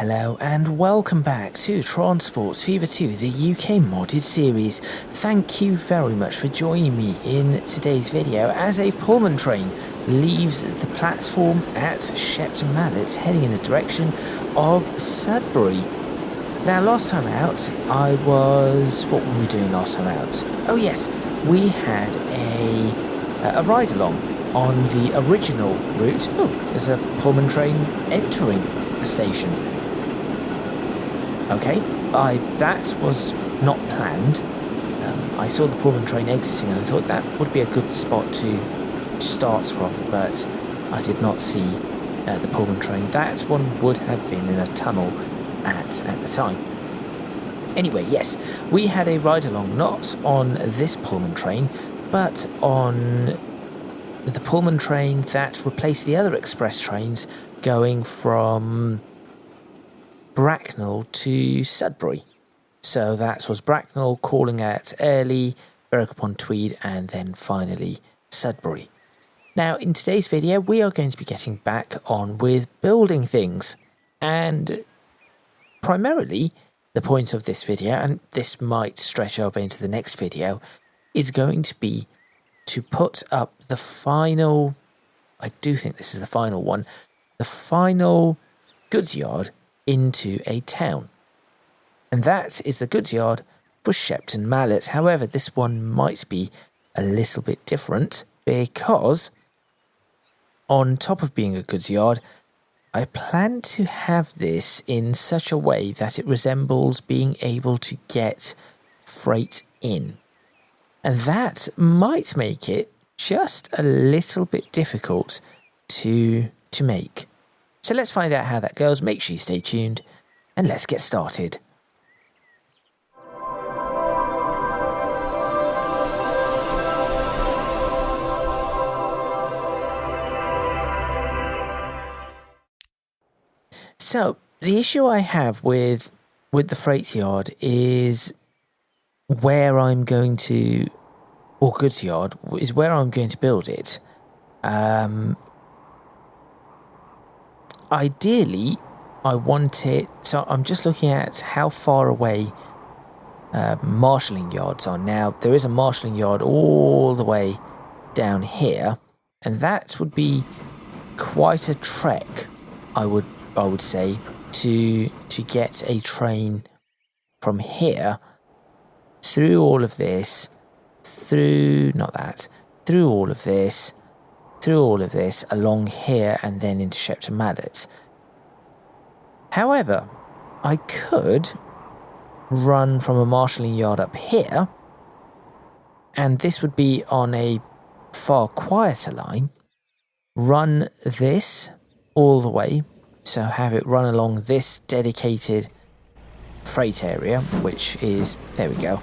Hello and welcome back to Transports Fever 2, the UK modded series. Thank you very much for joining me in today's video as a Pullman train leaves the platform at Shepton Mallet heading in the direction of Sudbury. Now last time out what were we doing last time out? Oh yes, we had a ride along on the original route. Oh, there's a Pullman train entering the station. Okay, that was not planned. I saw the Pullman train exiting and I thought that would be a good spot to start from, but I did not see the Pullman train. That one would have been in a tunnel at the time. Anyway, yes, we had a ride along not on this Pullman train, but on the Pullman train that replaced the other express trains going from Bracknell to Sudbury. So that was Bracknell calling at Early, Berwick-upon-Tweed, and then finally Sudbury. Now in today's video we are going to be getting back on with building things, and primarily the point of this video, and this might stretch over into the next video, is going to be to put up the final, I do think this is the final one, the final goods yard into a town. And that is the goods yard for Shepton Mallet. However, this one might be a little bit different because on top of being a goods yard, I plan to have this in such a way that it resembles being able to get freight in. And that might make it just a little bit difficult to make. So let's find out how that goes. Make sure you stay tuned and let's get started. So the issue I have with the freight yard is where I'm going to, or goods yard, is where I'm going to build it. Ideally, I want it, so I'm just looking at how far away marshalling yards are. Now, there is a marshalling yard all the way down here, and that would be quite a trek, I would say, to get a train from here through all of this, through all of this, along here, and then into Shepton Mallet. However, I could run from a marshalling yard up here, and this would be on a far quieter line, run this all the way, so have it run along this dedicated freight area, which is, there we go,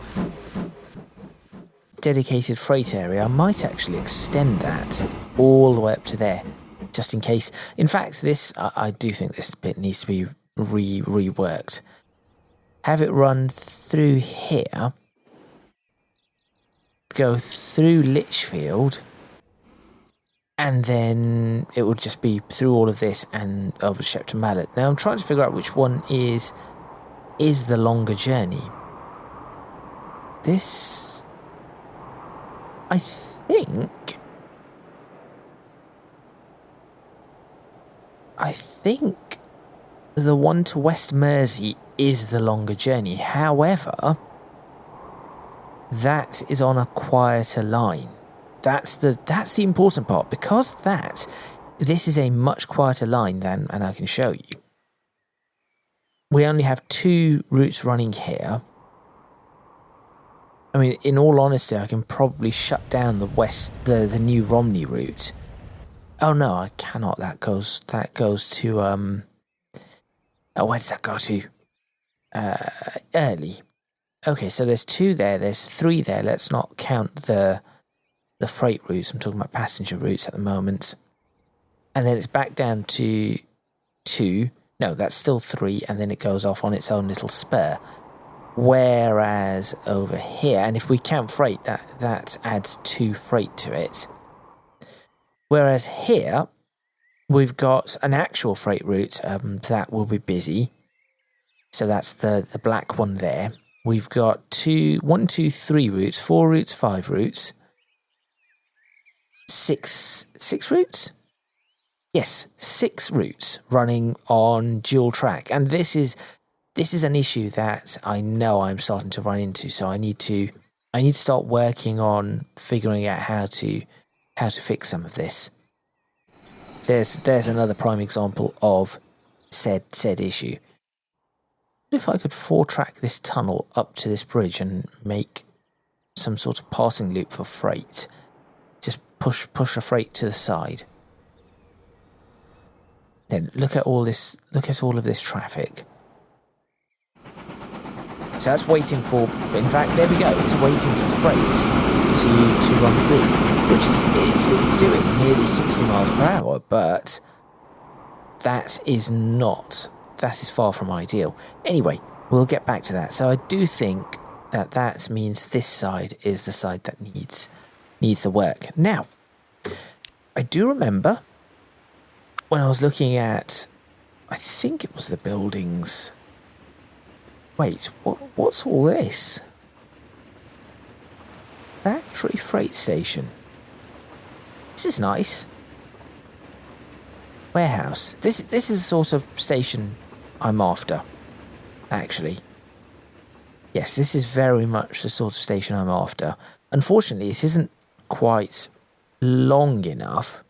dedicated freight area. I might actually extend that all the way up to there, just in case. In fact, this, I do think this bit needs to be reworked. Have it run through here, go through Lichfield, and then it would just be through all of this and over Shepton Mallet. Now I'm trying to figure out which one is the longer journey. This, I think the one to West Mersey is the longer journey. However, that is on a quieter line. That's the important part, because this is a much quieter line than, and I can show you. We only have two routes running here. I mean, in all honesty, I can probably shut down the new Romney route. Oh no, I cannot. That goes to oh, where does that go to? Early. Okay, so there's two there. There's three there. Let's not count the freight routes. I'm talking about passenger routes at the moment. And then it's back down to two. No, that's still three, and then it goes off on its own little spur. Whereas over here, and if we count freight, that adds two freight to it. Whereas here, we've got an actual freight route that will be busy, So that's the black one there. We've got 3 routes, 4 routes, 5 routes, 6 routes? Yes, 6 routes running on dual track. And this is an issue that I know I'm starting to run into, so I need to start working on figuring out how to fix some of this. There's another prime example of said issue. What if I could 4-track this tunnel up to this bridge and make some sort of passing loop for freight? Just push a freight to the side. Then look at all of this traffic. So that's waiting for, in fact, there we go, it's waiting for freight to run through, which is doing nearly 60 miles per hour, but that is far from ideal. Anyway, we'll get back to that. So I do think that means this side is the side that needs the work. Now, I do remember when I was looking at, I think it was the buildings. Wait, what's all this? Factory freight station. This is nice. Warehouse. This is the sort of station I'm after, actually. Yes, this is very much the sort of station I'm after. Unfortunately, this isn't quite long enough.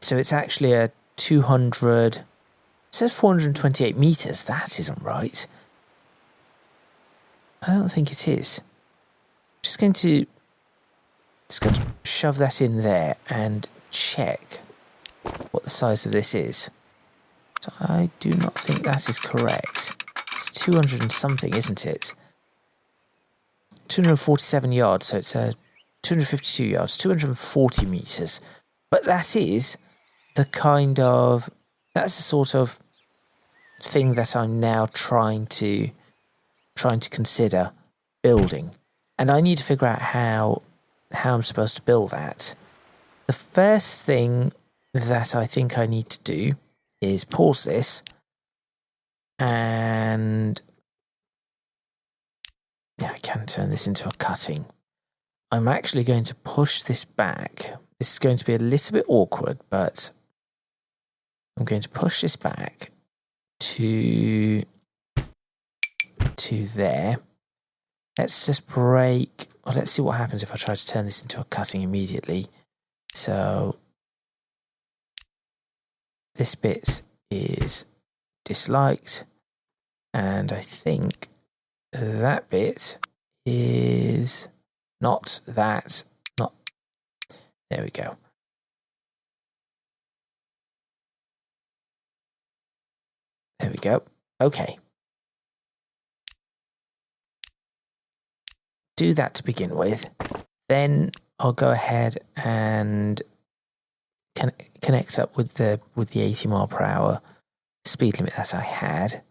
So it's actually a 200... It says 428 meters. That isn't right. I don't think it is. Just going to shove that in there and check what the size of this is. So I do not think that is correct. It's 200 and something, isn't it? 247 yards, so it's 252 yards, 240 meters. But that is that's the sort of thing that I'm now trying to consider building. And I need to figure out how I'm supposed to build that. The first thing that I think I need to do is pause this and I can turn this into a cutting. I'm actually going to push this back. This is going to be a little bit awkward, but I'm going to push this back to there. Let's just break. Well, let's see what happens if I try to turn this into a cutting immediately. So this bit is disliked, and I think that bit is not that. Not there. We go. There we go. Okay. Do that to begin with. Then I'll go ahead and connect up with the 80 mile per hour speed limit that I had.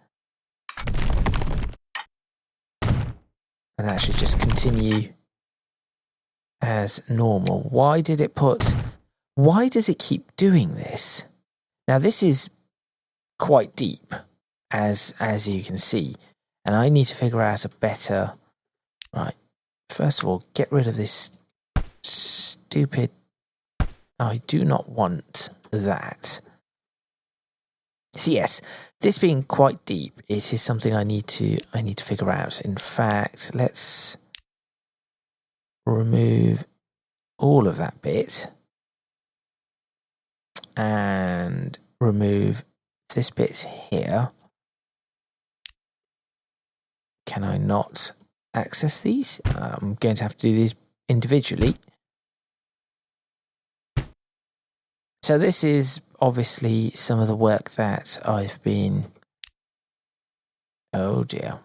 And that should just continue as normal. Why does it keep doing this? Now this is quite deep, as you can see, and I need to figure out a better... Right, first of all, get rid of this stupid... I do not want that. So yes, this being quite deep, it is something I need to figure out. In fact, let's remove all of that bit and remove this bit here. Can I not access these? I'm going to have to do these individually. So this is obviously some of the work that I've been... Oh dear.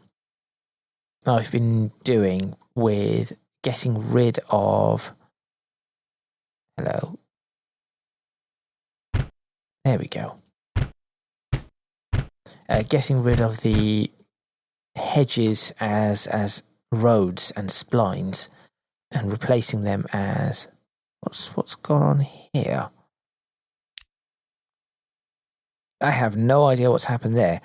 I've been doing with getting rid of... Hello. There we go. Getting rid of the hedges as roads and splines and replacing them as... What's gone on here? I have no idea what's happened there.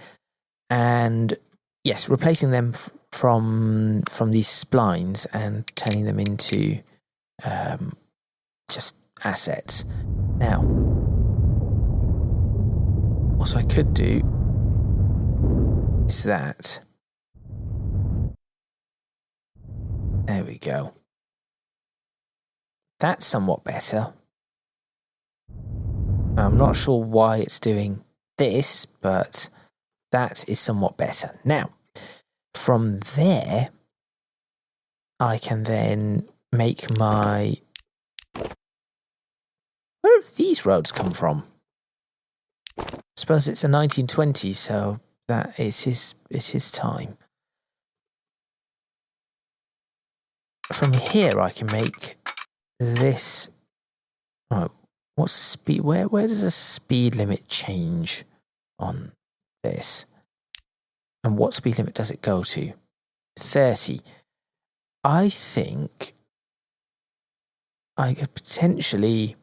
And yes, replacing them from these splines and turning them into just assets. Now, what I could do is that. There we go. That's somewhat better. I'm not sure why it's doing this, but that is somewhat better. Now, from there, I can then make my... Where have these roads come from? I suppose it's a 1920s, so that it is time. From here, I can make this... Oh, what's speed? Where does the speed limit change on this? And what speed limit does it go to? 30. I think I could potentially...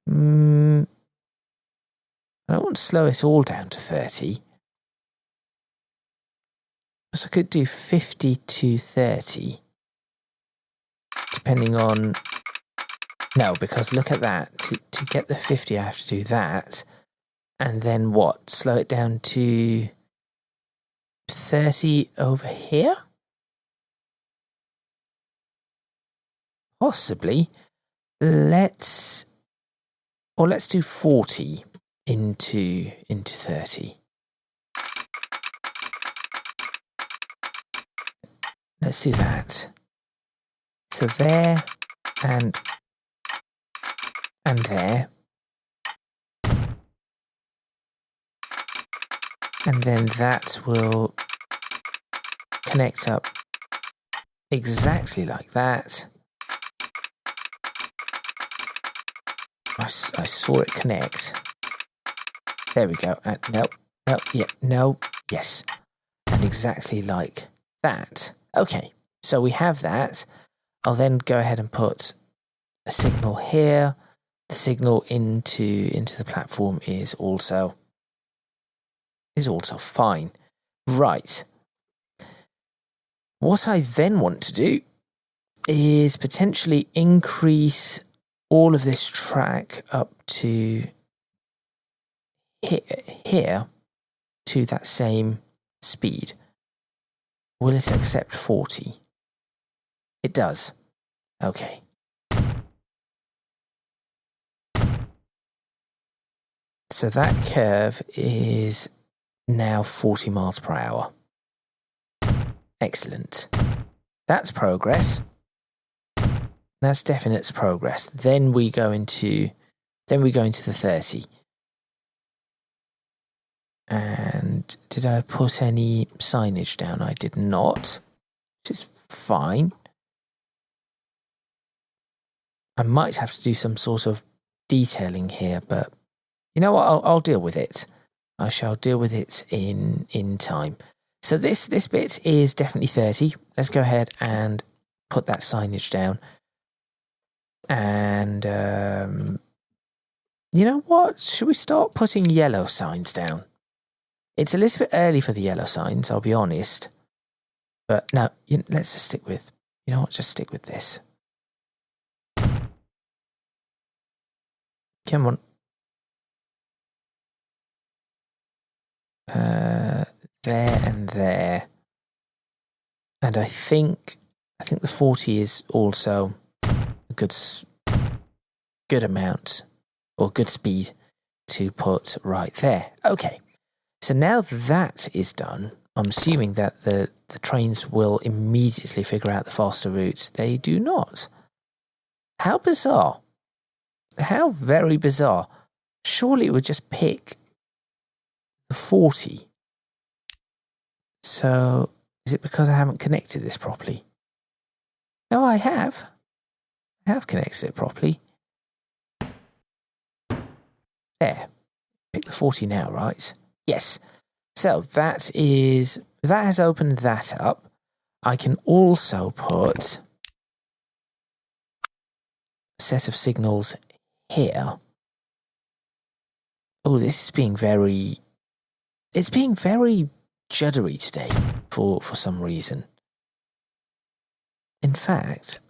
I don't want to slow it all down to 30. So I could do 50 to 30. Depending on... No, because look at that. To get the 50, I have to do that. And then what? Slow it down to 30 over here? Possibly. Let's do 40 into 30. Let's do that. So there and there. And then that will connect up exactly like that. I saw it connect. There we go. No, yes. And exactly like that. Okay, so we have that. I'll then go ahead and put a signal here. The signal into the platform is also fine. Right. What I then want to do is potentially increase all of this track up to here to that same speed. Will it accept 40? It does. Okay. So that curve is now 40 miles per hour. Excellent. That's progress. That's definite progress. Then we go into the 30. And did I put any signage down? I did not, which is fine. I might have to do some sort of detailing here, but you know what? I'll deal with it. I shall deal with it in time. So this bit is definitely 30. Let's go ahead and put that signage down. And you know what? Should we start putting yellow signs down? It's a little bit early for the yellow signs, I'll be honest. But no, let's just stick with... You know what? Just stick with this. Come on. There and there. And I think the 40 is also a good amount or good speed to put right there. Okay. So now that is done, I'm assuming that the trains will immediately figure out the faster routes. They do not. How bizarre. How very bizarre. Surely it would just pick the 40. So, is it because I haven't connected this properly? No, I have. I have connected it properly. There. Pick the 40 now, right? Yes. So that has opened that up. I can also put a set of signals here. Oh, this is being very... It's being very juddery today for some reason. In fact,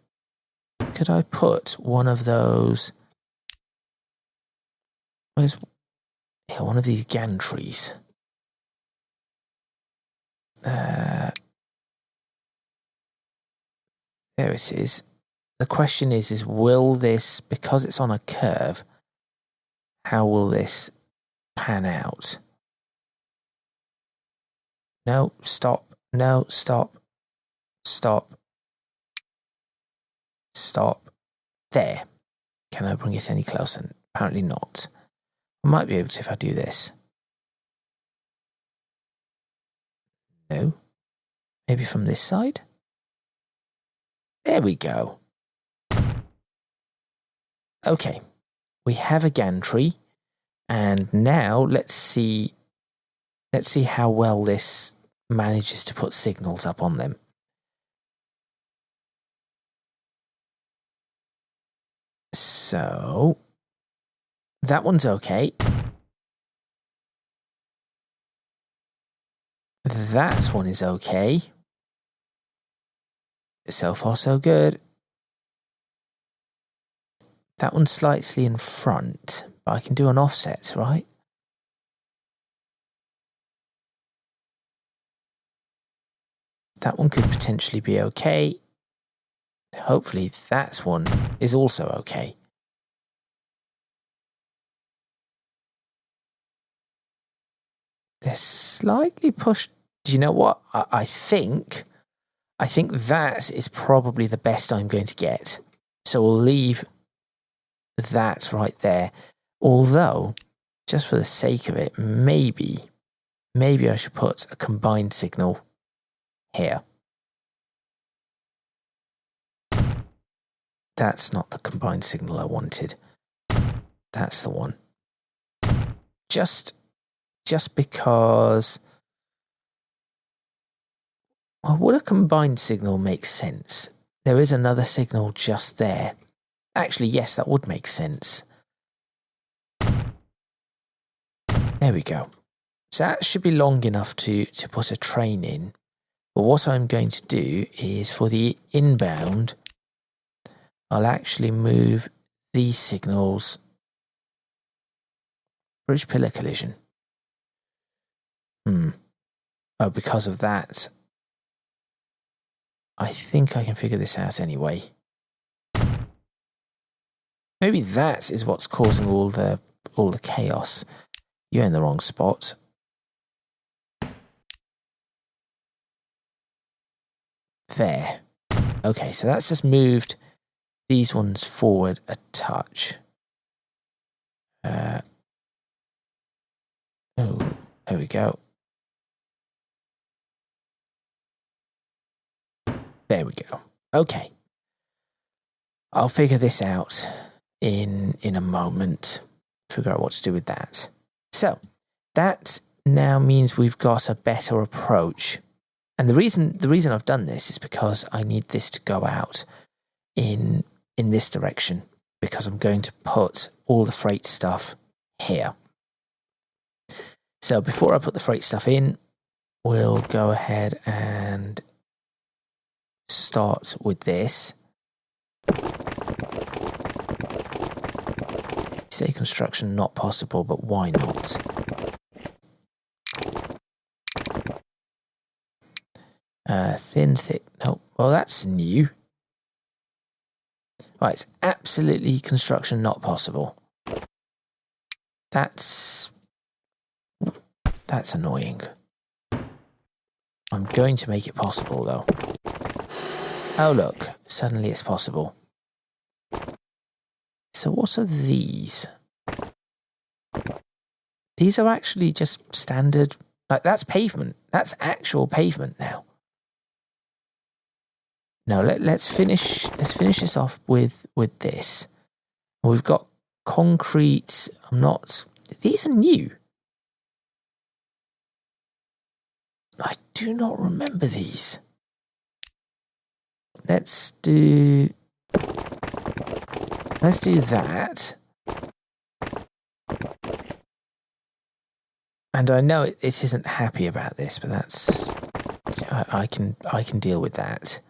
could I put one of those... Where's... Yeah, one of these gantries. There it is. The question is will this, because it's on a curve, how will this pan out? No, stop. No, stop. Stop. Stop. There. Can I bring it any closer? Apparently not. I might be able to if I do this. No. Maybe from this side? There we go. Okay. We have a gantry. And now let's see how well this manages to put signals up on them. So that one's okay. That one is okay. So far, so good. That one's slightly in front, but I can do an offset, right? That one could potentially be okay. Hopefully that one is also okay. They're slightly pushed. Do you know what? I think that is probably the best I'm going to get. So we'll leave that right there. Although, just for the sake of it, maybe I should put a combined signal here. That's not the combined signal I wanted. That's the one. Just because... Well, would a combined signal make sense? There is another signal just there. Actually, yes, that would make sense. There we go. So that should be long enough to put a train in. But what I'm going to do is for the inbound, I'll actually move these signals. Bridge pillar collision. Oh, because of that, I think I can figure this out anyway. Maybe that is what's causing all the chaos. You're in the wrong spot. There. Okay, so that's just moved these ones forward a touch. Oh, there we go. There we go. Okay. I'll figure this out in a moment. Figure out what to do with that. So that now means we've got a better approach. And the reason I've done this is because I need this to go out in this direction, because I'm going to put all the freight stuff here. So before I put the freight stuff in, we'll go ahead and start with this. Say construction not possible, but why not? Thin, thick. No, well, that's new. Right, absolutely construction not possible. That's annoying. I'm going to make it possible, though. Oh, look, suddenly it's possible. So what are these? These are actually just standard, like that's pavement. That's actual pavement now. Now let's finish this off with this. We've got concrete. These are new. I do not remember these. Let's do that. And I know it isn't happy about this, but that's I can deal with that,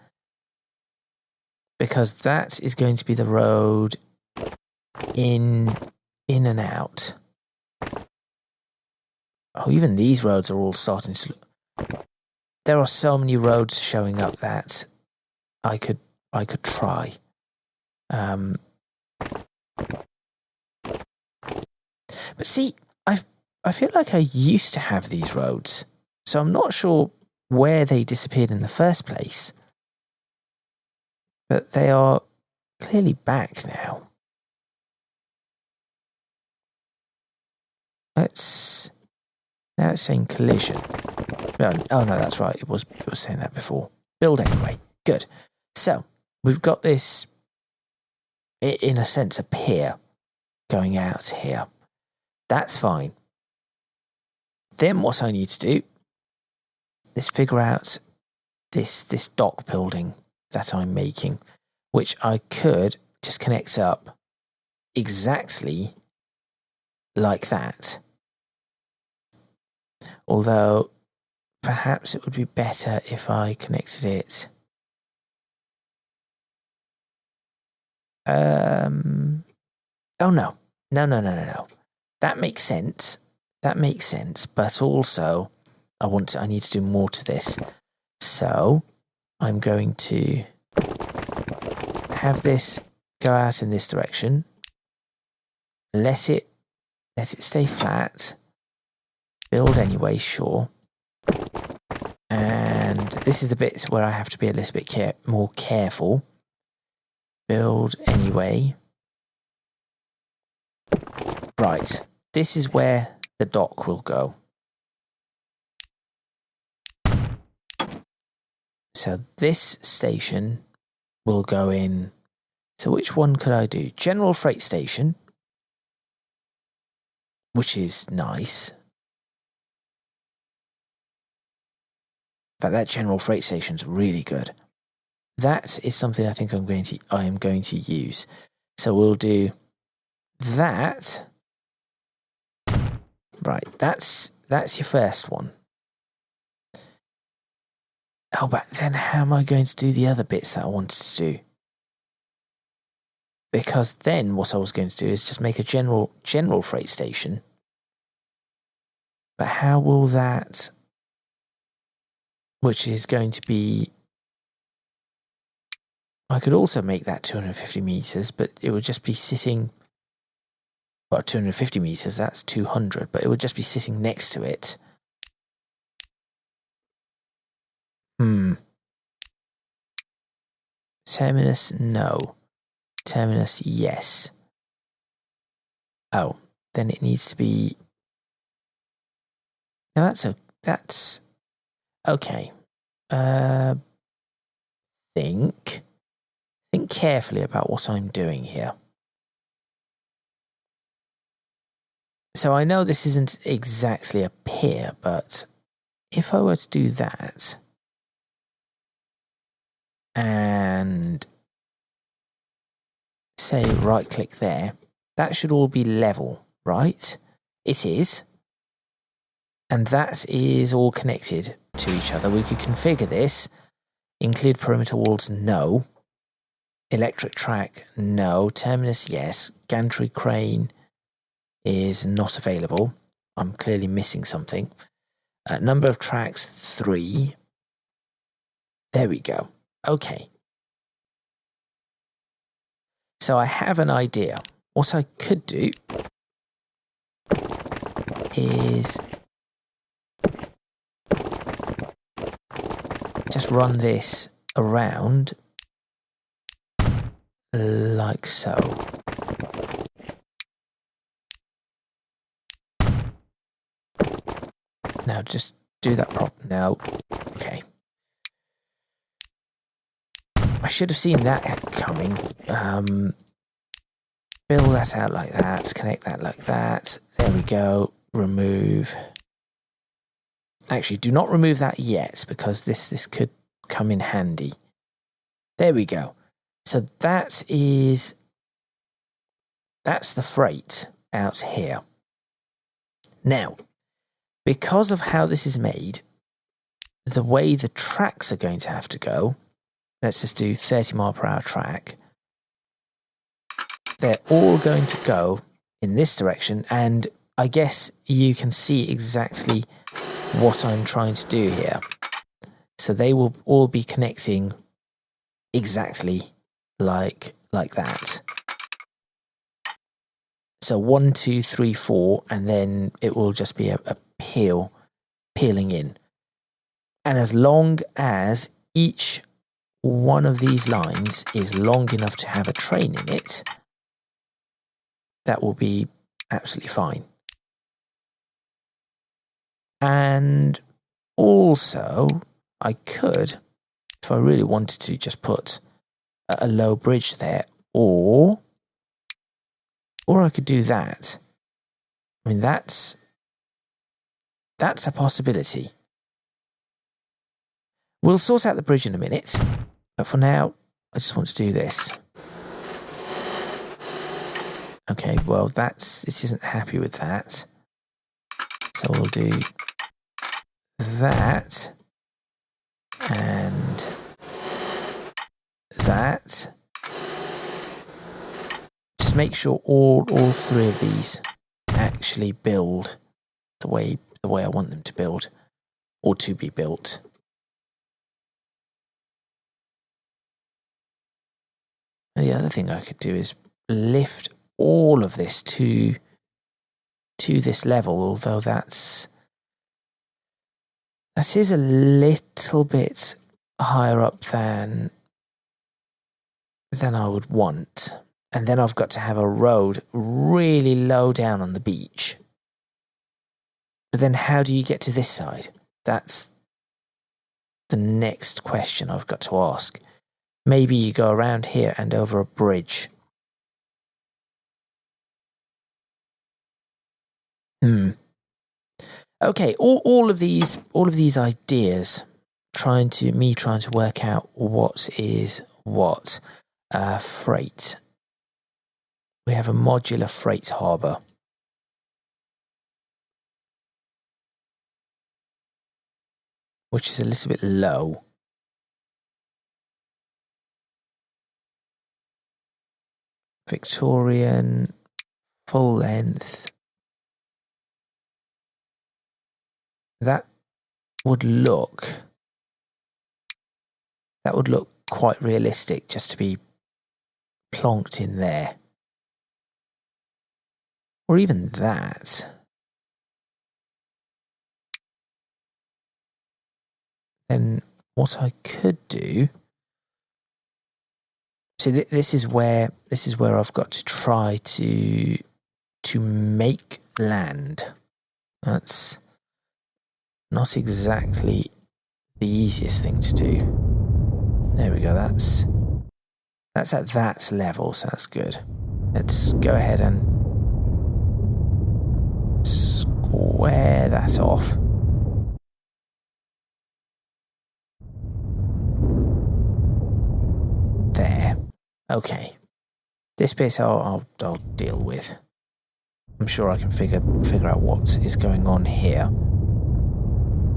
because that is going to be the road in and out. Oh, even these roads are all starting to look. There are so many roads showing up that I could try. But see, I feel like I used to have these roads, so I'm not sure where they disappeared in the first place. But they are clearly back now. Now it's saying collision. Oh no, that's right. It was saying that before. Build anyway. Good. So we've got this, in a sense, a pier going out here. That's fine. Then what I need to do is figure out this dock building that I'm making, which I could just connect up exactly like that. Although perhaps it would be better if I connected it. Oh no. No. That makes sense. But also I need to do more to this. So I'm going to have this go out in this direction. Let it stay flat. Build anyway, sure. And this is the bits where I have to be a little bit more careful. Build anyway. Right, this is where the dock will go. So this station will go in. So which one could I do? General freight station, which is nice. But that general freight station's really good. That is something I think I am going to use. So we'll do that. Right, that's your first one. Oh, but then how am I going to do the other bits that I wanted to do? Because then what I was going to do is just make a general freight station. But how will that, which is going to be, I could also make that 250 meters, but it would just be sitting, well, 250 meters, that's 200, but it would just be sitting next to it. Terminus, no. Terminus, yes. Oh, then it needs to be. No, that's okay. Think carefully about what I'm doing here. So I know this isn't exactly a pier, but if I were to do that and say right click there, that should all be level, right? It is. And that is all connected to each other. We could configure this. Include perimeter walls, no. Electric track, no. Terminus, yes. Gantry crane is not available. I'm clearly missing something. Number of tracks, 3. There we go. Okay. So I have an idea. What I could do is just run this around like so. Now just do that no. Okay. I should have seen that coming. Build that out like that. Connect that like that. There we go. Remove. Actually, do not remove that yet, because this could come in handy. There we go. So that's the freight out here. Now, because of how this is made, the way the tracks are going to have to go, let's just do 30 mph track. They're all going to go in this direction, and I guess you can see exactly what I'm trying to do here. So they will all be connecting exactly like that. So 1, 2, 3, 4, and then it will just be a peeling in. And as long as each one of these lines is long enough to have a train in it, that will be absolutely fine. And also, I could, if I really wanted to, just put a low bridge there, or I could do that. I mean, that's a possibility. We'll sort out the bridge in a minute, but for now, I just want to do this. Okay, well, it isn't happy with that. So we'll do that and that. Just make sure all three of these actually build the way I want them to build, or to be built. And the other thing I could do is lift all of this to this level, although that is a little bit higher up than I would want. And then I've got to have a road really low down on the beach. But then how do you get to this side? That's the next question I've got to ask. Maybe you go around here and over a bridge. Okay, all of these ideas, trying to work out what is what. Freight. We have a modular freight harbour. Which is a little bit low. Victorian, full length. That would look quite realistic just to be plonked in there. Or even that. Then what I could do. See, this is where I've got to try to make land. That's not exactly the easiest thing to do. There we go. That's at that level, so that's good. Let's go ahead and square that off. There. Okay. This bit I'll deal with. I'm sure I can figure out what is going on here.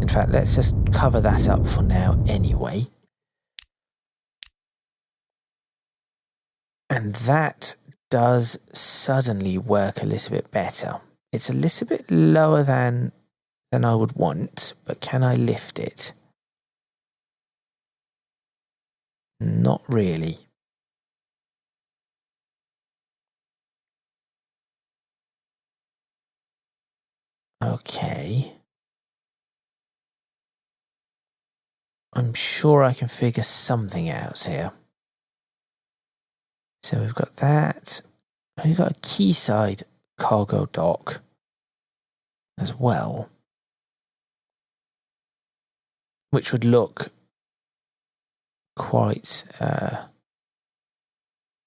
In fact, let's just cover that up for now anyway. And that does suddenly work a little bit better. It's a little bit lower than I would want, but can I lift it? Not really. Okay. I'm sure I can figure something out here. So we've got that. We've got a quayside cargo dock as well, which would look quite...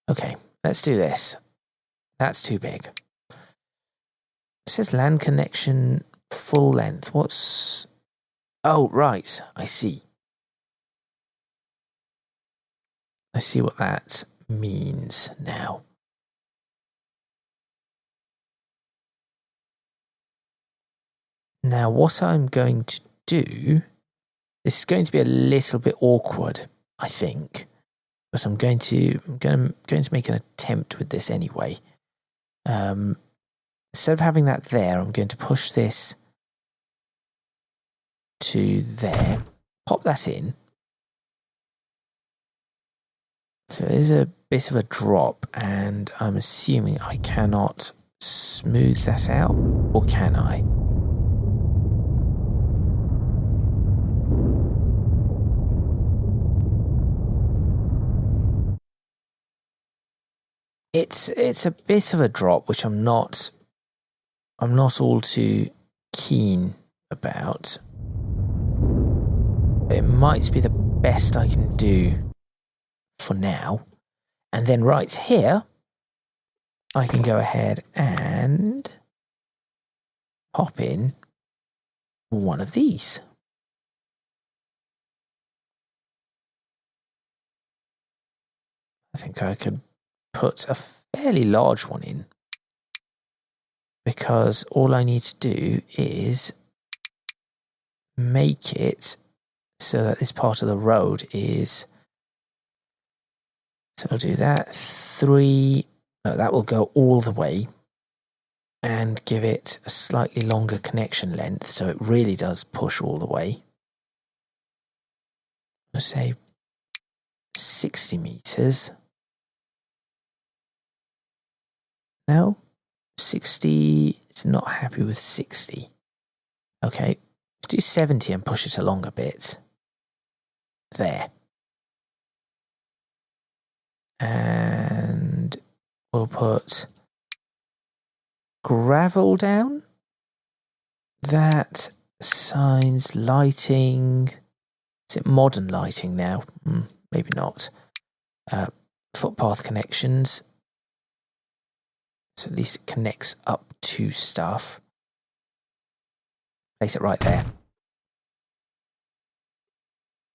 Okay, let's do this. That's too big. It says land connection full length. What's... Oh, right, I see. I see what that means now. Now, what I'm going to do, this is going to be a little bit awkward, I think, but I'm going to make an attempt with this anyway. Instead of having that there, I'm going to push this to there, pop that in. So there's a bit of a drop, and I'm assuming I cannot smooth that out, or can I? It's a bit of a drop, which I'm not all too keen about. It might be the best I can do for now. And then right here, I can go ahead and pop in one of these. I think I could put a fairly large one in, because all I need to do is make it so that this part of the road is, so I'll do that, 3, no, that will go all the way, and give it a slightly longer connection length so it really does push all the way. Let's say 60 meters. No, 60, it's not happy with 60. Okay, let's do 70 and push it along a bit. There. And we'll put gravel down. That signs, lighting. Is it modern lighting now? Maybe not. Footpath connections. So at least it connects up to stuff. Place it right there.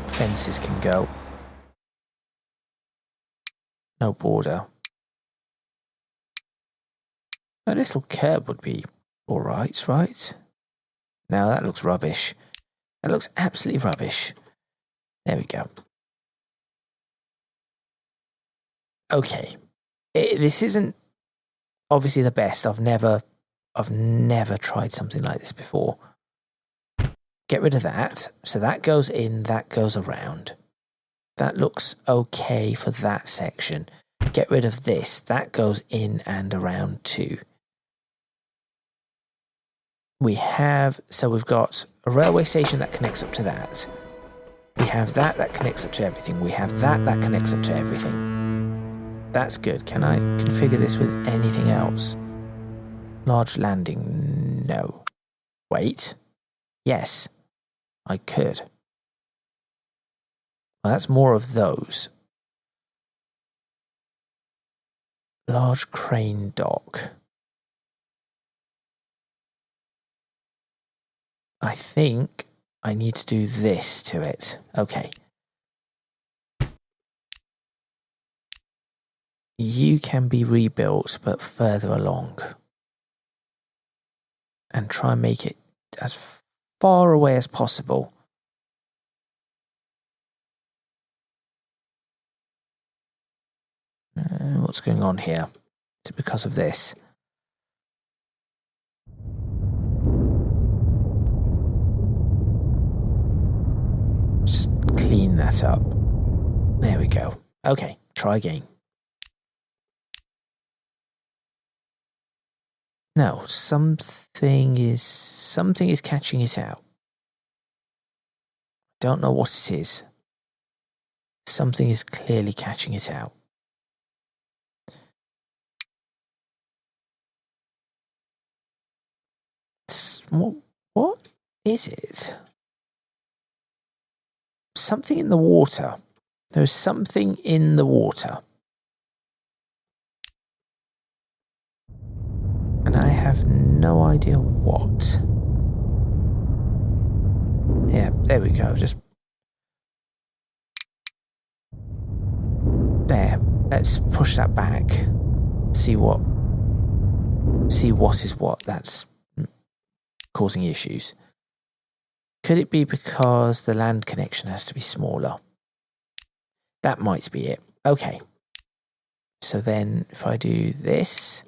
Fences can go. No border. A little curb would be alright, right? No, that looks rubbish. That looks absolutely rubbish. There we go. Okay. This isn't obviously the best. I've never tried something like this before. Get rid of that. So that goes in, that goes around. That looks okay for that section. Get rid of this. That goes in and around too. We've got a railway station that connects up to that. We have that connects up to everything. We have that connects up to everything. That's good. Can I configure this with anything else? Large landing, no. Wait. Yes, I could. Well, that's more of those. Large crane dock. I think I need to do this to it. Okay. You can be rebuilt, but further along. And try and make it as far away as possible. What's going on here? Is it because of this? Just clean that up. There we go. Okay, try again. No, something is catching it out. Don't know what it is. Something is clearly catching it out. What is it? Something in the water. There's something in the water. And I have no idea what. Yeah, there we go. Just there. Let's push that back. See what is what. That's causing issues. Could it be because the land connection has to be smaller? That might be it. Okay. So then if I do this,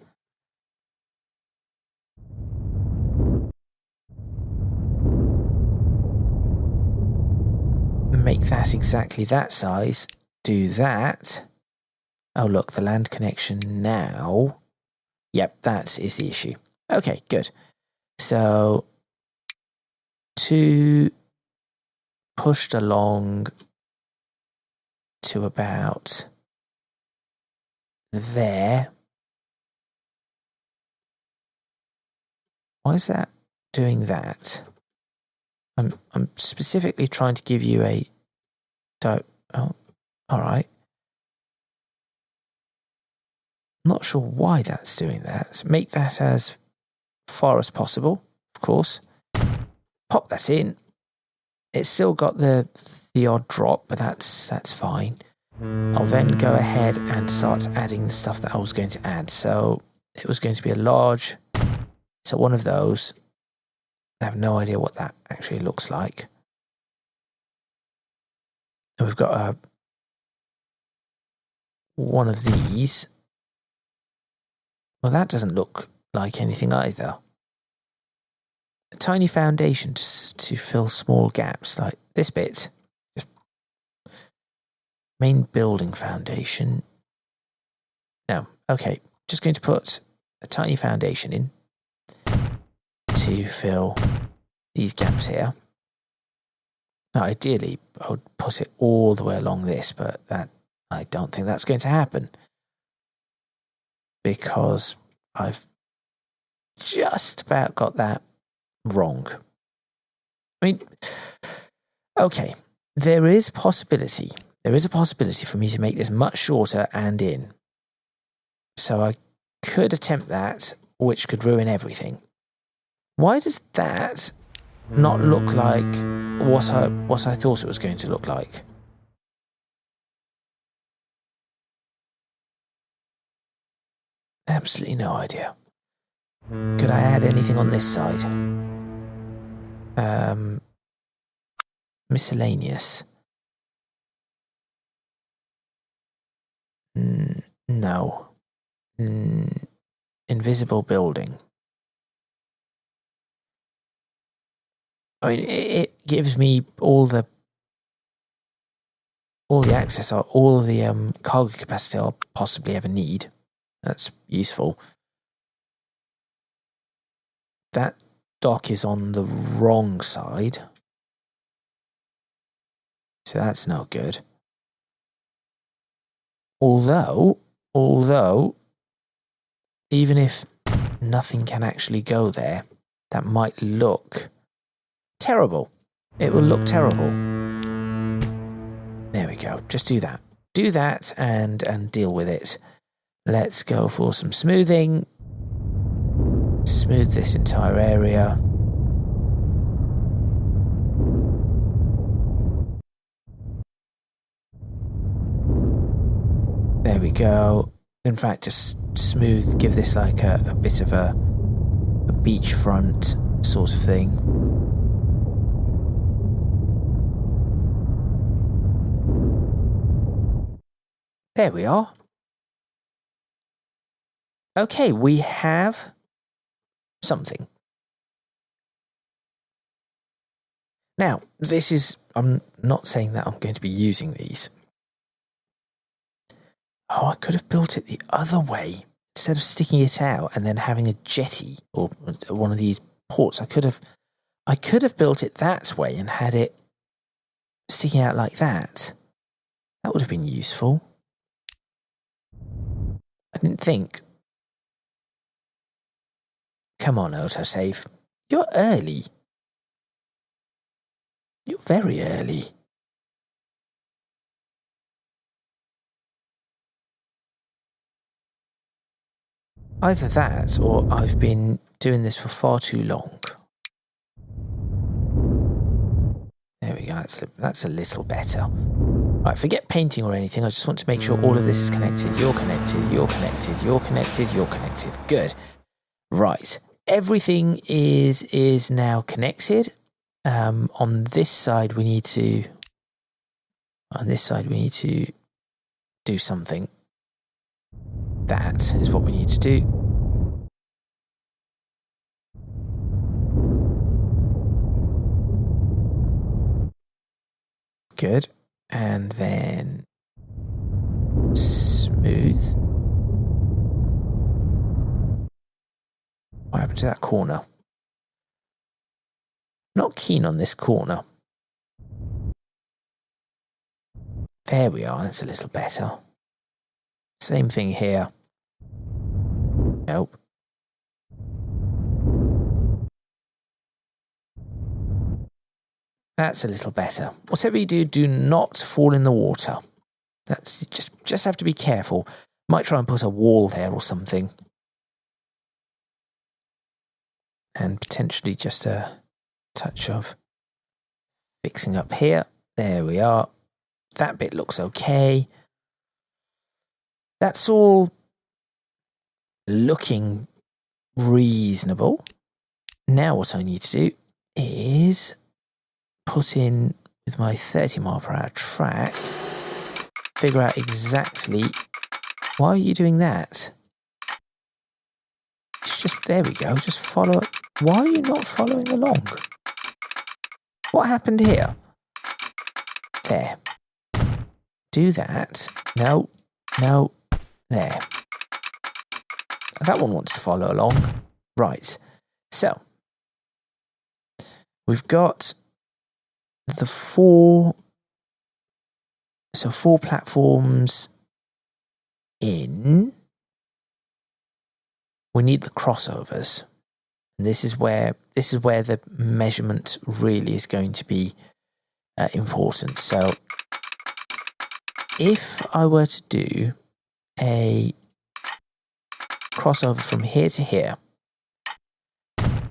make that exactly that size, do that. Oh, look, the land connection now. Yep, that is the issue. Okay, good. So 2 pushed along to about there. Why is that doing that? I'm specifically trying to give you a oh, all right. Not sure why that's doing that. So make that as far as possible, of course. Pop that in. It's still got the odd drop, but that's fine. I'll then go ahead and start adding the stuff that I was going to add. So it was going to be a large. So one of those. I have no idea what that actually looks like. And we've got one of these. Well, that doesn't look like anything either. A tiny foundation to fill small gaps, like this bit. Just main building foundation. No, okay. Just going to put a tiny foundation in to fill these gaps here. Now, ideally, I would put it all the way along this, but I don't think that's going to happen because I've just about got that wrong. I mean, okay, there is a possibility for me to make this much shorter and in. So I could attempt that, which could ruin everything. Why does that not look like what I thought it was going to look like? Absolutely no idea. Could I add anything on this side? Miscellaneous. No. Invisible building. I mean, it gives me all the access, all the cargo capacity I'll possibly ever need. That's useful. That dock is on the wrong side, so that's no good. Although, even if nothing can actually go there, that might look terrible. It will look terrible. There we go. Just do that. Do that and deal with it. Let's go for some smoothing. Smooth this entire area. There we go. In fact, just smooth, give this like a bit of a beachfront sort of thing. There we are. Okay, we have something. Now, I'm not saying that I'm going to be using these. Oh, I could have built it the other way. Instead of sticking it out and then having a jetty or one of these ports, I could have built it that way and had it sticking out like that. That would have been useful. I didn't think. Come on, autosave. You're early. You're very early. Either that, or I've been doing this for far too long. There we go, that's a little better. Right, forget painting or anything, I just want to make sure all of this is connected. You're connected, you're connected, you're connected, you're connected. Good. Right, everything is now connected. On this side, we need to do something. That is what we need to do. Good. And then smooth. What happened to that corner? Not keen on this corner. There we are, that's a little better. Same thing here. Nope. That's a little better. Whatever you do, do not fall in the water. That's just have to be careful. Might try and put a wall there or something. And potentially just a touch of fixing up here. There we are. That bit looks okay. That's all looking reasonable. Now what I need to do is put in with my 30 mile per hour track, figure out exactly why are you doing that? It's just, there we go, just follow it. Why are you not following along? What happened here? There. Do that. No, no, there. That one wants to follow along. Right. So, we've got the four platforms in. We need the crossovers. And this is where the measurement really is going to be important. So if I were to do a crossover from here to here,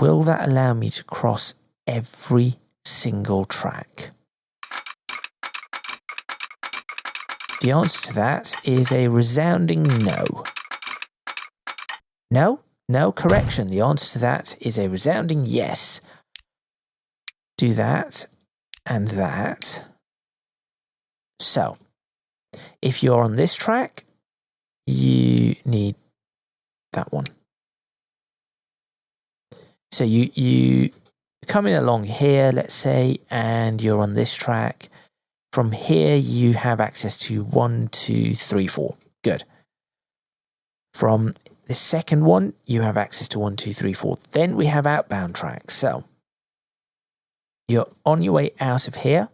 will that allow me to cross every single track? The answer to that is a resounding no. No? No, correction. The answer to that is a resounding yes. Do that and that. So, if you're on this track, you need that one. So you coming along here, let's say, and you're on this track. From here, you have access to 1, 2, 3, 4. Good. From the second one, you have access to 1, 2, 3, 4. Then we have outbound tracks. So you're on your way out of here.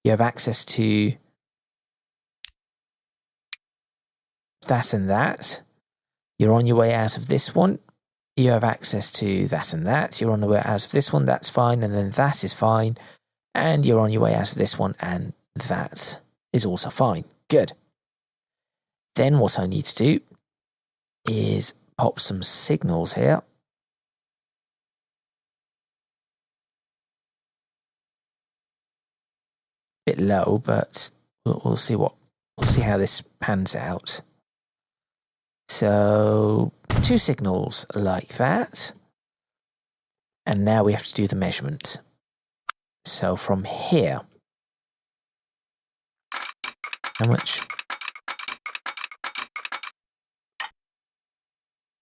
You have access to that and that. You're on your way out of this one. You have access to that and that. You're on the way out of this one. That's fine. And then that is fine. And you're on your way out of this one. And that is also fine. Good. Then what I need to do is pop some signals here. Bit low, but we'll see how this pans out. So 2 signals like that. And now we have to do the measurement. So from here, how much?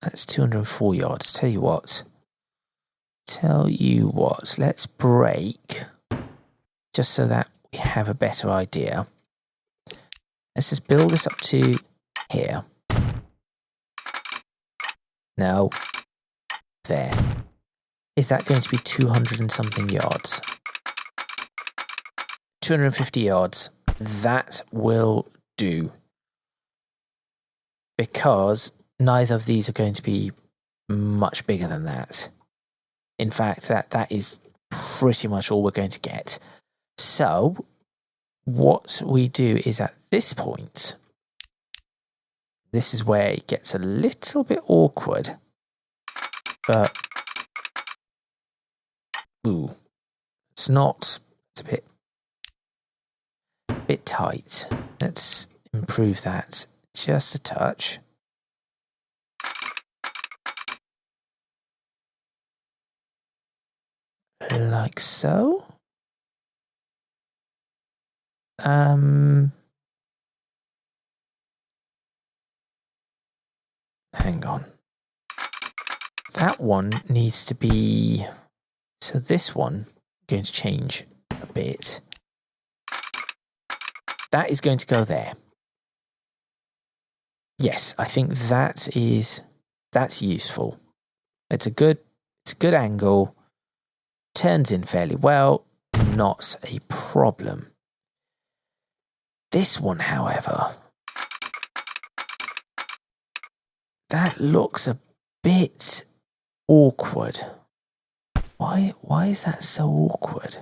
That's 204 yards. Tell you what, let's break just so that we have a better idea. Let's just build this up to here. No, there. Is that going to be 200 and something yards? 250 yards. That will do. Because neither of these are going to be much bigger than that. In fact, that is pretty much all we're going to get. So, what we do is at this point, this is where it gets a little bit awkward. But, it's not, it's a bit tight. Let's improve that just a touch. Like so. Hang on. That one needs to be... So this one, I'm going to change a bit. That is going to go there. Yes, I think that's useful. It's a good angle. Turns in fairly well. Not a problem. This one, however, that looks a bit awkward. Why is that so awkward?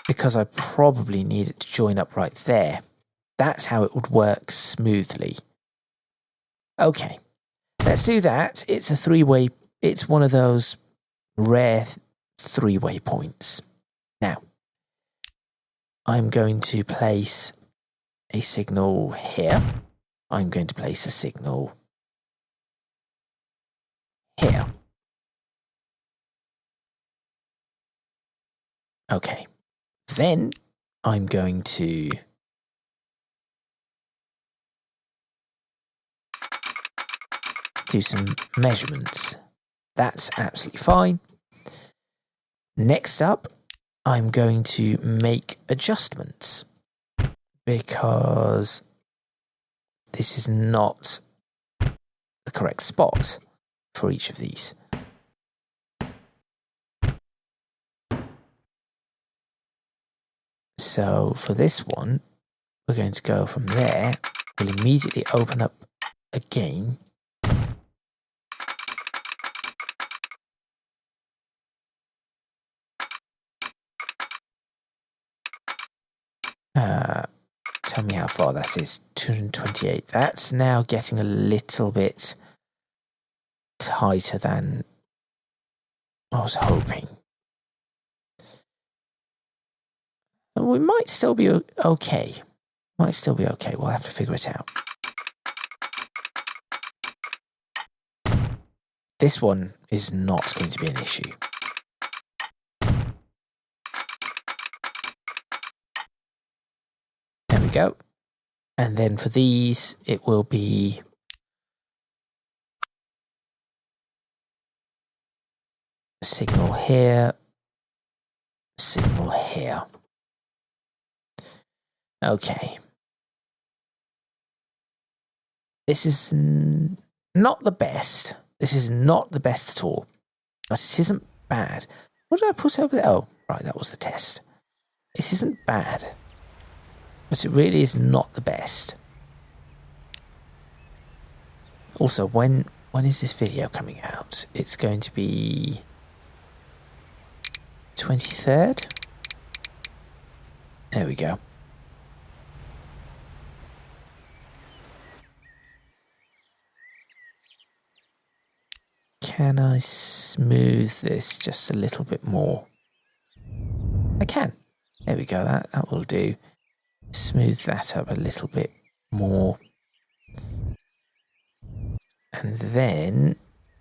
Because I probably need it to join up right there. That's how it would work smoothly. Okay, let's do that. It's a three-way, it's one of those rare three-way points. Now, I'm going to place a signal here. I'm going to place a signal here. Okay, then I'm going to do some measurements. That's absolutely fine. Next up, I'm going to make adjustments because this is not the correct spot for each of these. So for this one, we're going to go from there. We'll immediately open up again. Tell me how far that is. 228. That's now getting a little bit tighter than I was hoping. We might still be okay. We'll have to figure it out. This one is not going to be an issue. There we go. And then for these, it will be signal here, signal here. Okay. This is not the best. This is not the best at all. But it isn't bad. What did I put over there? Oh, right, that was the test. This isn't bad. But it really is not the best. Also, when is this video coming out? It's going to be 23rd. There we go. Can I smooth this just a little bit more? I can. There we go. That will do. Smooth that up a little bit more. And then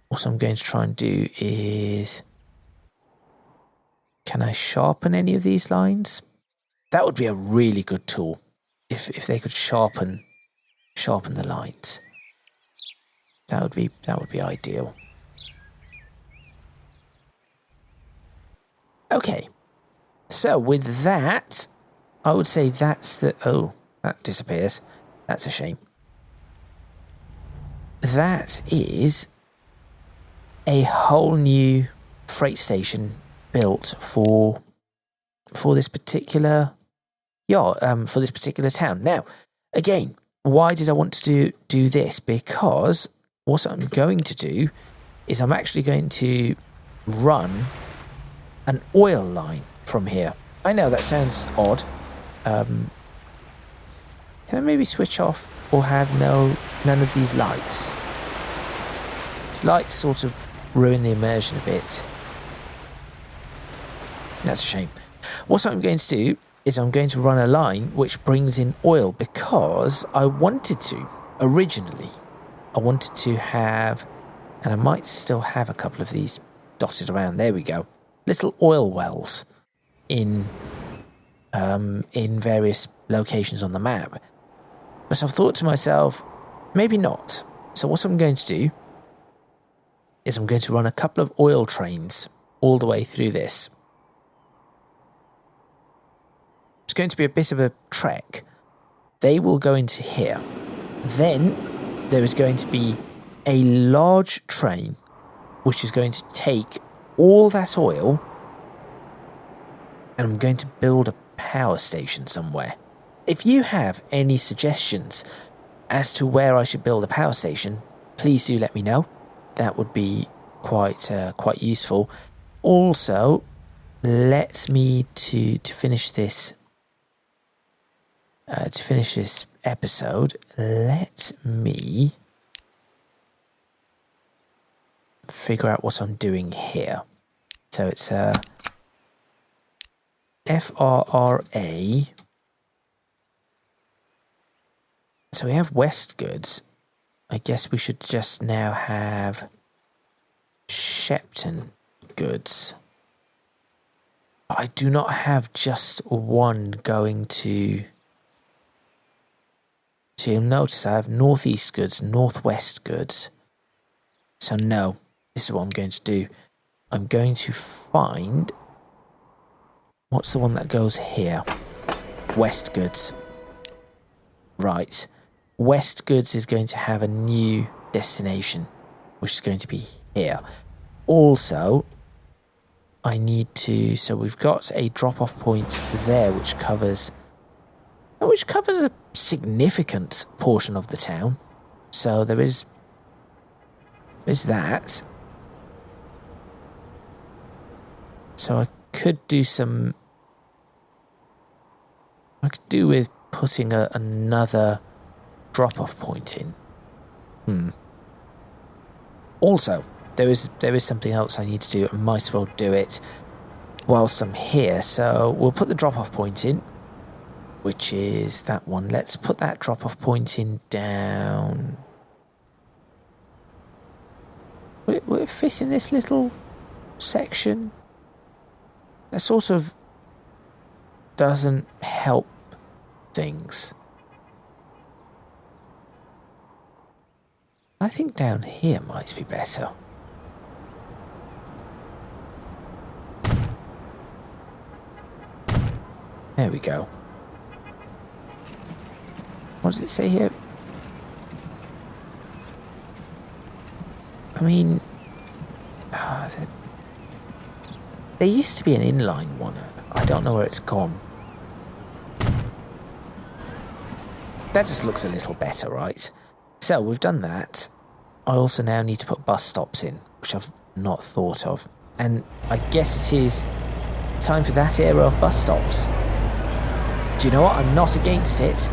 what I'm going to try and do is, can I sharpen any of these lines? That would be a really good tool if they could sharpen the lines. That would be ideal. Okay. So with that, I would say that's the... Oh, that disappears. That's a shame. That is a whole new freight station built for this particular for this particular town. Now, again, why did I want to do this? Because what I'm going to do is I'm actually going to run an oil line from here. I know that sounds odd. Can I maybe switch off or have none of these lights? These lights sort of ruin the immersion a bit. That's a shame. What I'm going to do is I'm going to run a line which brings in oil because I wanted to, originally. I wanted to have, and I might still have a couple of these dotted around. There we go. Little oil wells in in various locations on the map. But I've thought to myself, maybe not. So what I'm going to do is I'm going to run a couple of oil trains all the way through this. It's going to be a bit of a trek. They will go into here. Then there is going to be a large train which is going to take all that oil, and I'm going to build a power station somewhere. If you have any suggestions as to where I should build a power station, please do let me know. That would be quite useful. Also, let me to finish this episode. Let me figure out what I'm doing here. So it's FRRA. So we have West Goods. I guess we should just now have Shepton Goods. I do not have just one going to... So you'll notice I have Northeast Goods, Northwest Goods. So no, this is what I'm going to do. I'm going to find... What's the one that goes here? West Goods. Right. West Goods is going to have a new destination, which is going to be here. Also, I need to... So we've got a drop-off point there, which covers a significant portion of the town. So there's that. So I could do some... I could do with putting another drop-off point in. Also, there is something else I need to do. I might as well do it whilst I'm here. So we'll put the drop-off point in, which is that one. Let's put that drop-off point in down. Will it fit in this little section? That sort of doesn't help things. I think down here might be better. There we go. What does it say here? I mean, there used to be an inline one. I don't know where it's gone. That just looks a little better, right? So we've done that. I also now need to put bus stops in, which I've not thought of. And I guess it is time for that era of bus stops. Do you know what? I'm not against it.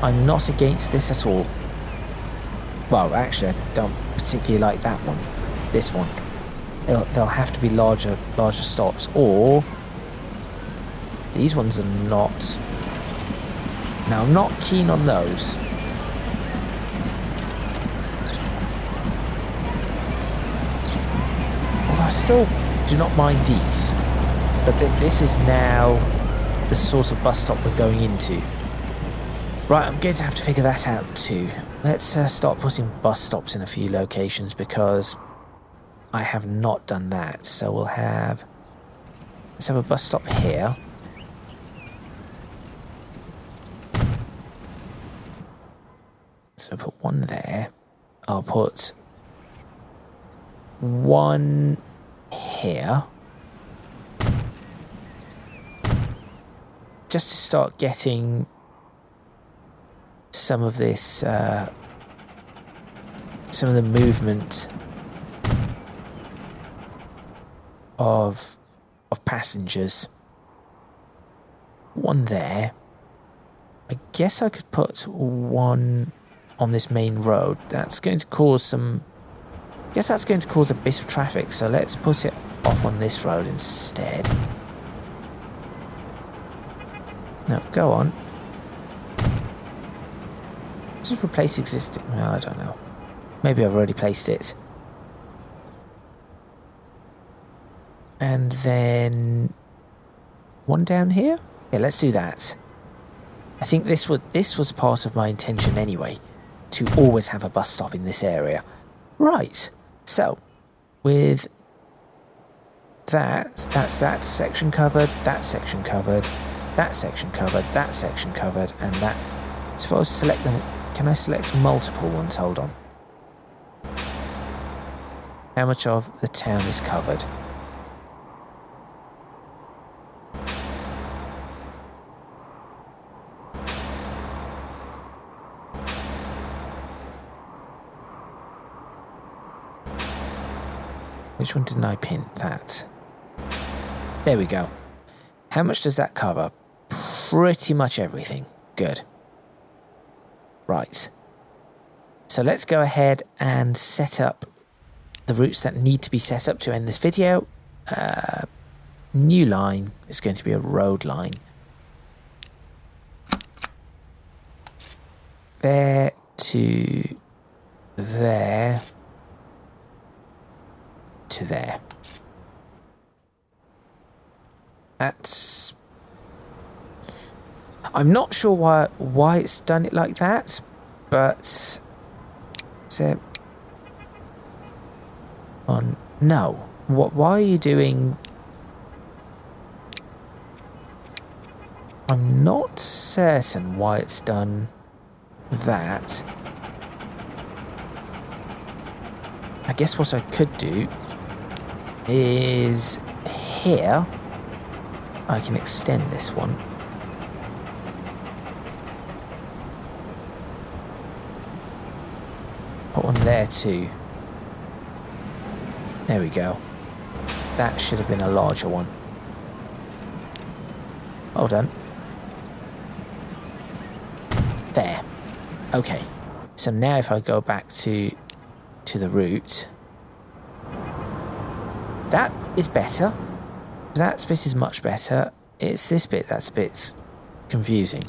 I'm not against this at all. Well, actually, I don't particularly like that one. This one. They'll have to be larger stops, or these ones are not. Now, I'm not keen on those. Although I still do not mind these. But this is now the sort of bus stop we're going into. Right, I'm going to have to figure that out too. Let's start putting bus stops in a few locations, because I have not done that. So let's have a bus stop here. So I'll put one there. I'll put one here. Just to start getting some of this, some of the movement of passengers. One there. I guess I could put one on this main road. That's going to cause some... I guess that's going to cause a bit of traffic, so let's put it off on this road instead. No, go on. Just replace existing... No, I don't know. Maybe I've already placed it. And then... one down here? Yeah, let's do that. I think this was part of my intention anyway, to always have a bus stop in this area. Right, so with that's that section covered, that section covered, that section covered, that section covered, and that. So if I was to select them, can I select multiple ones? Hold on. How much of the town is covered? Which one didn't I pin? That. There we go. How much does that cover? Pretty much everything. Good. Right. So let's go ahead and set up the routes that need to be set up to end this video. New line is going to be a road line. There to there to there. That's... I'm not sure why it's done it like that, but... So... On... No. Why are you doing... I'm not certain why it's done that. I guess what I could do is here I can extend this one. Put one there too. There we go. That should have been a larger one. Well done. There. Okay. So now if I go back to the route, that is better. That bit is much better. It's this bit that's a bit confusing.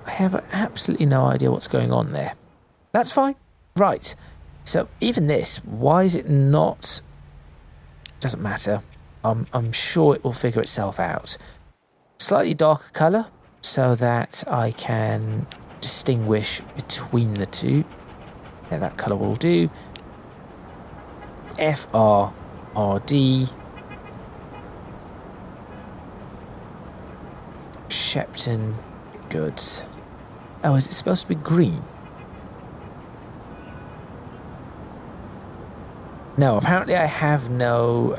I have absolutely no idea what's going on there. That's fine. Right. So even this, why is it not... Doesn't matter. I'm sure it will figure itself out. Slightly darker colour so that I can distinguish between the two. Yeah, that colour will do. FRRD. Shepton goods. Oh, is it supposed to be green? No, apparently I have no...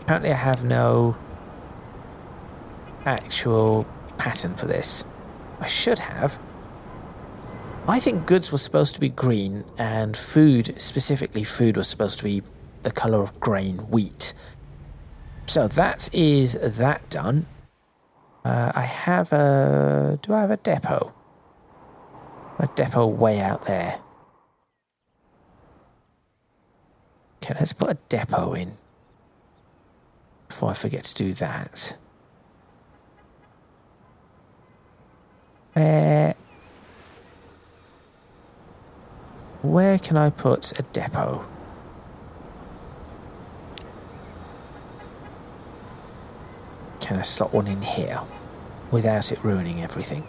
apparently I have no actual pattern for this. I should have. I think goods was supposed to be green, and food, specifically food, was supposed to be the colour of grain, wheat. So that is that done. I have a... Do I have a depot? A depot way out there. Okay, let's put a depot in before I forget to do that. Where can I put a depot? Can I slot one in here without it ruining everything?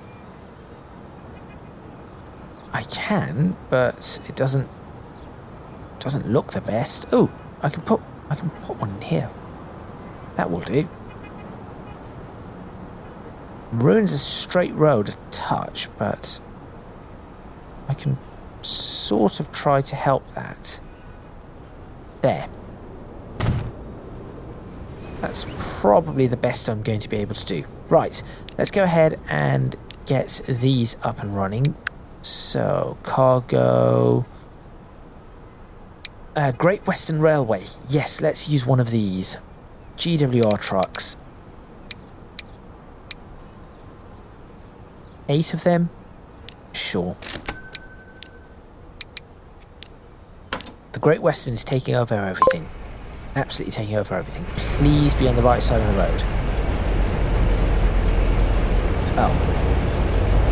I can, but it doesn't look the best. Oh, I can put one in here. That will do. Ruins a straight road a touch, but I can sort of try to help that. There. That's probably the best I'm going to be able to do. Right, let's go ahead and get these up and running. So, cargo... Great Western Railway. Yes, let's use one of these. GWR trucks. 8 of them? Sure. The Great Western is taking over everything. Absolutely taking over everything. Please be on the right side of the road. Oh.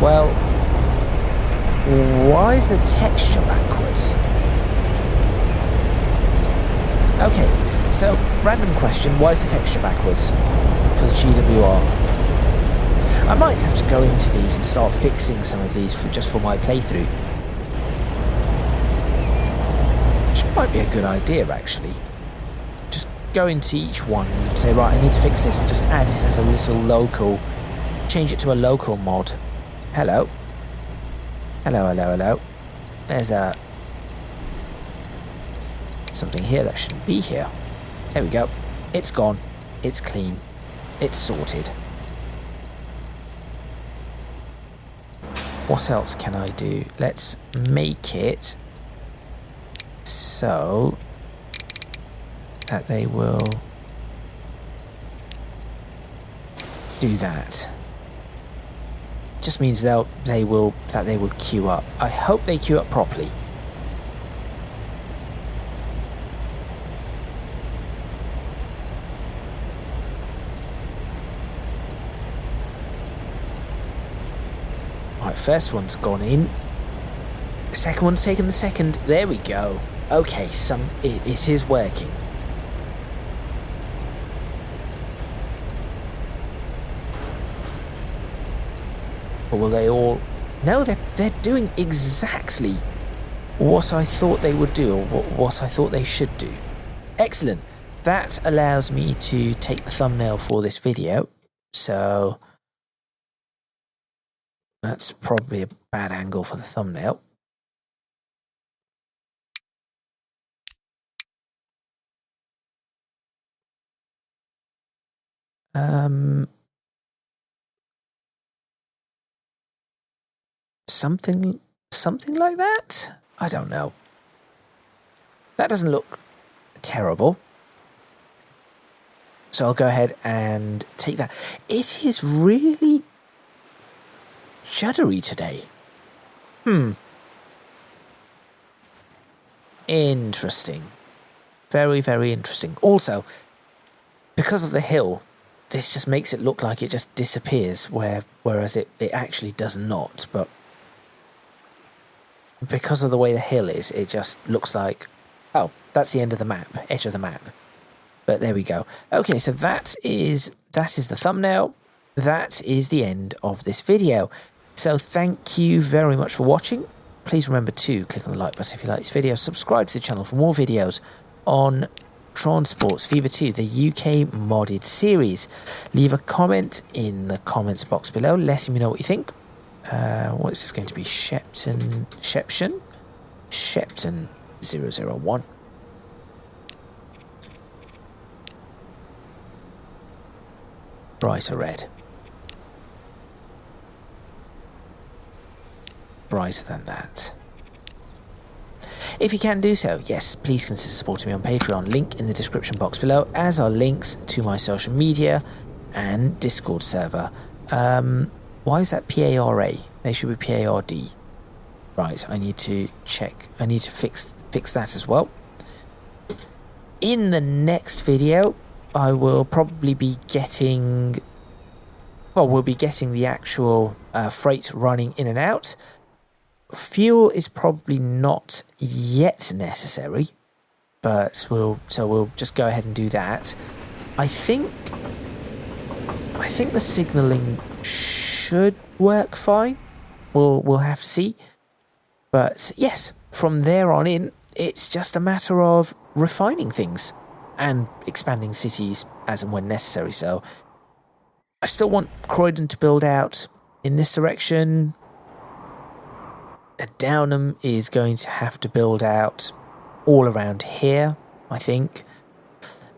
Well, why is the texture backwards? Okay, so random question, why is the texture backwards for the GWR? I might have to go into these and start fixing some of these just for my playthrough. Which might be a good idea, actually. Just go into each one and say, right, I need to fix this, and just add this as a little local, change it to a local mod. Hello. Hello, hello, hello. There's something here that shouldn't be here. There we go. It's gone. It's clean. It's sorted. What else can I do? Let's make it so that they will do that. Just means they will queue up. I hope they queue up properly. Right, first one's gone in. The second one's taken the second. There we go. Okay, it is working. Or will they all... No, they're doing exactly what I thought they would do, or what I thought they should do. Excellent. That allows me to take the thumbnail for this video. So that's probably a bad angle for the thumbnail. Something like that? I don't know. That doesn't look terrible. So I'll go ahead and take that. It is really juddery today. Interesting. Very, very interesting. Also, because of the hill, this just makes it look like it just disappears, whereas it actually does not. But because of the way the hill is, it just looks like, oh, that's the end of the map, edge of the map. But there we go. Okay, so that is the thumbnail. That is the end of this video. So thank you very much for watching. Please remember to click on the like button if you like this video. Subscribe to the channel for more videos on Tron Sports Fever 2, the UK modded series. Leave a comment in the comments box below, letting me know what you think. What is this going to be? Shepton 001. Brighter red. Brighter than that. If you can do so, yes, please consider supporting me on Patreon. Link in the description box below, as are links to my social media and Discord server. Why is that PARA? They should be PARD. Right, I need to check. I need to fix that as well. In the next video, I will probably be getting... Well, we'll be getting the actual freight running in and out. Fuel is probably not yet necessary, but we'll just go ahead and do that. I think the signalling should work fine. We'll have to see. But yes, from there on in, it's just a matter of refining things and expanding cities as and when necessary. So I still want Croydon to build out in this direction. Downham is going to have to build out all around here, I think.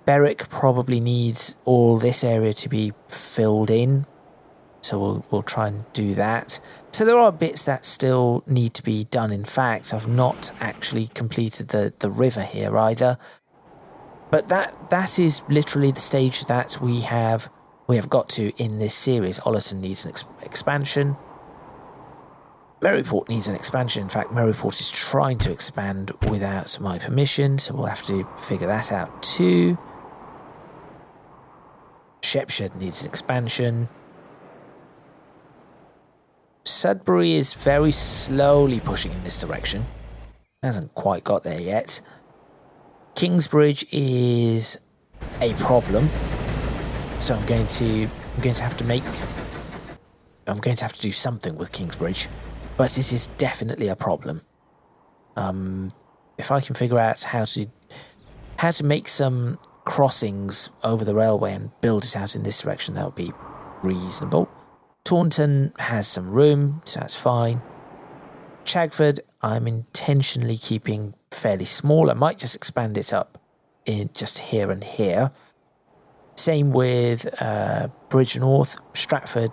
Berwick probably needs all this area to be filled in, so we'll try and do that. So there are bits that still need to be done. In fact, I've not actually completed the river here either. But that is literally the stage that we have got to in this series. Ollerton needs an expansion. Maryport needs an expansion. In fact, Maryport is trying to expand without my permission, so we'll have to figure that out too. Shepton needs an expansion. Sudbury is very slowly pushing in this direction. Hasn't quite got there yet. Kingsbridge is a problem, so I'm going to have to do something with Kingsbridge, but this is definitely a problem. If I can figure out how to make some crossings over the railway and build it out in this direction, that would be reasonable. Taunton has some room, so that's fine. Chagford, I'm intentionally keeping fairly small. I might just expand it up in just here and here. Same with Bridge North. Stratford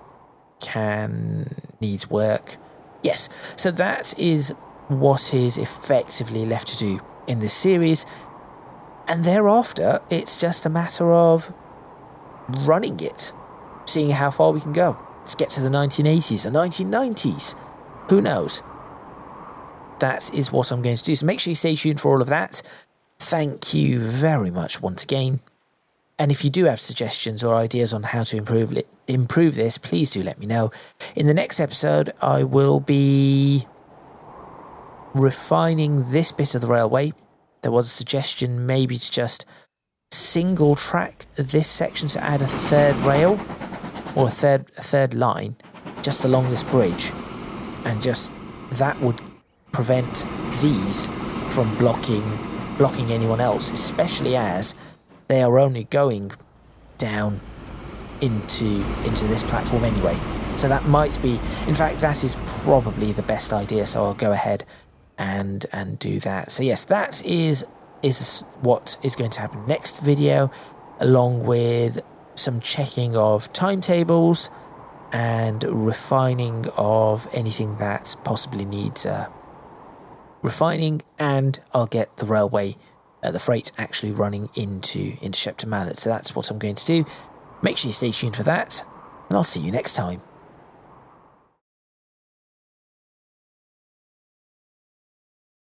needs work. Yes, so that is what is effectively left to do in this series. And thereafter, it's just a matter of running it, seeing how far we can go. Let's get to the 1980s, the 1990s. Who knows? That is what I'm going to do. So make sure you stay tuned for all of that. Thank you very much once again. And if you do have suggestions or ideas on how to improve this, please do let me know. In the next episode, I will be refining this bit of the railway. There was a suggestion maybe to just single track this section to add a third rail or a third line just along this bridge, and just that would prevent these from blocking anyone else, especially as they are only going down into this platform anyway. So that might be, in fact, that is probably the best idea. So I'll go ahead and do that. So yes, that is what is going to happen next video, along with some checking of timetables and refining of anything that possibly needs refining, and I'll get the railway, the freight actually running into Shepton Mallet. So that's what I'm going to do. Make sure you stay tuned for that, and I'll see you next time.